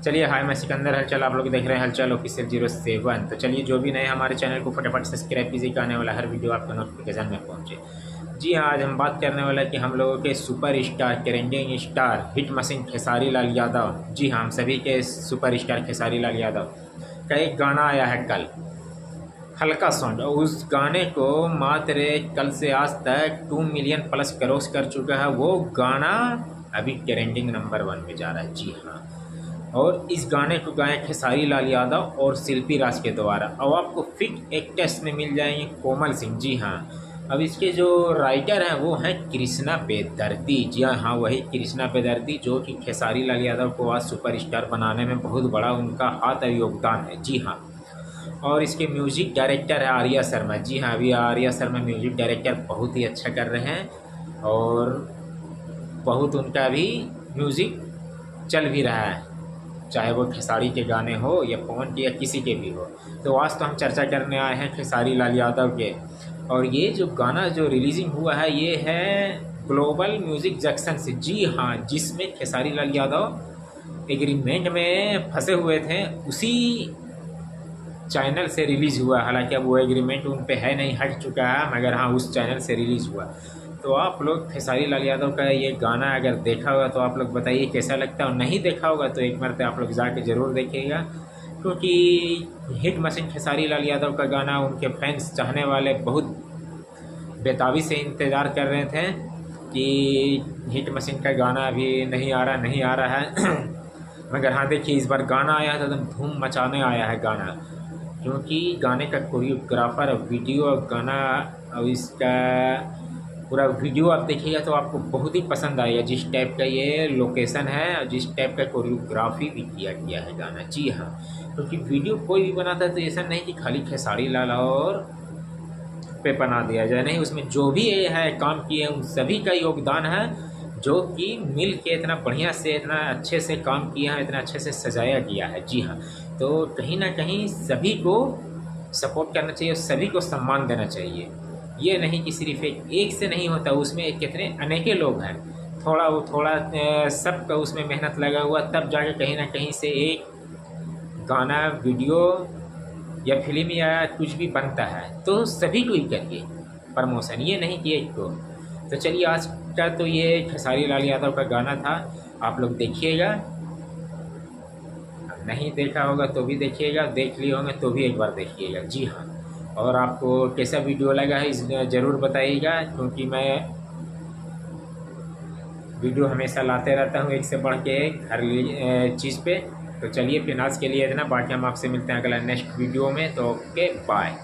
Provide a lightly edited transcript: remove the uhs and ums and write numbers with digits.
चलिए हाय, मैं सिकंदर हलचल, आप लोग देख रहे हैं हलचल ऑफिशियल 07। तो चलिए जो भी नए हमारे चैनल को फटाफट सब्सक्राइब कीजिए, आने वाला हर वीडियो आपको नोटिफिकेशन में पहुंचे। जी हाँ, आज हम बात करने वाला है कि हम लोगों के super star, trending star, hit machine Khesari Lal Yadav. जी हाँ, हम सभी के सुपर स्टार खेसारी लाल यादव का एक गाना आया है कल, हल्का साउंड। और उस गाने को मात्र कल से आज तक 2 मिलियन प्लस क्रॉस कर चुका है। वो गाना अभी ट्रेंडिंग नंबर 1 में जा रहा है। जी हाँ, और इस गाने को गाए खेसारी लाल यादव और शिल्पी राज के द्वारा। और आपको फिट एक्ट्रेस में मिल जाएंगे कोमल सिंह। जी हाँ, अब इसके जो राइटर हैं वो हैं कृष्णा बेदर्दी। जी हाँ, वही कृष्णा बेदर्दी जो कि खेसारी लाल यादव को आज सुपरस्टार बनाने में बहुत बड़ा उनका हाथ और योगदान है। जी हाँ, और इसके म्यूजिक डायरेक्टर है आर्या शर्मा। जी हाँ, अभी आर्या शर्मा म्यूजिक डायरेक्टर बहुत ही अच्छा कर रहे हैं और बहुत उनका भी म्यूज़िक चल भी रहा है, चाहे वो खेसारी के गाने हो या पवन के या किसी के भी हो। तो आज तो हम चर्चा करने आए हैं खेसारी लाल यादव के। और ये जो गाना जो रिलीजिंग हुआ है ये है ग्लोबल म्यूज़िक जंक्शन से। जी हाँ, जिसमें खेसारी लाल यादव एग्रीमेंट में फंसे हुए थे, उसी चैनल से रिलीज़ हुआ। हालांकि अब वो एग्रीमेंट उन पे है नहीं, हट चुका है, मगर हाँ उस चैनल से रिलीज़ हुआ। तो आप लोग खेसारी लाल यादव का ये गाना अगर देखा होगा तो आप लोग बताइए कैसा लगता है, और नहीं देखा होगा तो एक मरते आप लोग जाके ज़रूर देखिएगा, क्योंकि हिट मशीन खेसारी लाल यादव का गाना उनके फैंस चाहने वाले बहुत बेताबी से इंतज़ार कर रहे थे कि हिट मशीन का गाना अभी नहीं आ रहा है मगर हाँ देखिए, इस बार गाना आया था, एकदम धूम मचाने आया है गाना, क्योंकि गाने का कोरियोग्राफर और वीडियो और गाना और इसका पूरा वीडियो आप देखिएगा तो आपको बहुत ही पसंद आएगा। जिस टाइप का ये लोकेशन है और जिस टाइप का कोरियोग्राफी भी किया गया है गाना। जी हाँ, क्योंकि वीडियो कोई भी बनाता है तो ऐसा नहीं कि खाली खेसारी लाल और पे बना दिया जाए, नहीं, उसमें जो भी है काम किए उन सभी का योगदान है, जो कि मिल के इतना बढ़िया से इतना अच्छे से काम किया है, इतना अच्छे से सजाया गया है। जी हाँ, तो कहीं ना कहीं सभी को सपोर्ट करना चाहिए और सभी को सम्मान देना चाहिए। ये नहीं कि सिर्फ एक से नहीं होता, उसमें कितने अनेके लोग हैं, थोड़ा सबका उसमें मेहनत लगा हुआ, तब जाके कहीं ना कहीं से एक गाना, वीडियो या फिल्म या कुछ भी बनता है। तो सभी को ही करिए प्रमोशन, ये नहीं कि एक को। तो चलिए, आज का तो ये खेसारी लाल यादव का गाना था, आप लोग देखिएगा, नहीं देखा होगा तो भी देखिएगा, देख लिए होंगे तो भी एक बार देखिएगा। जी हाँ, और आपको कैसा वीडियो लगा है इस ज़रूर बताइएगा, क्योंकि मैं वीडियो हमेशा लाते रहता हूँ एक से बढ़ के एक हर चीज़ पे। तो चलिए फिर आज के लिए इतना, बाकी हम आपसे मिलते हैं अगला नेक्स्ट वीडियो में। तो ओके, बाय।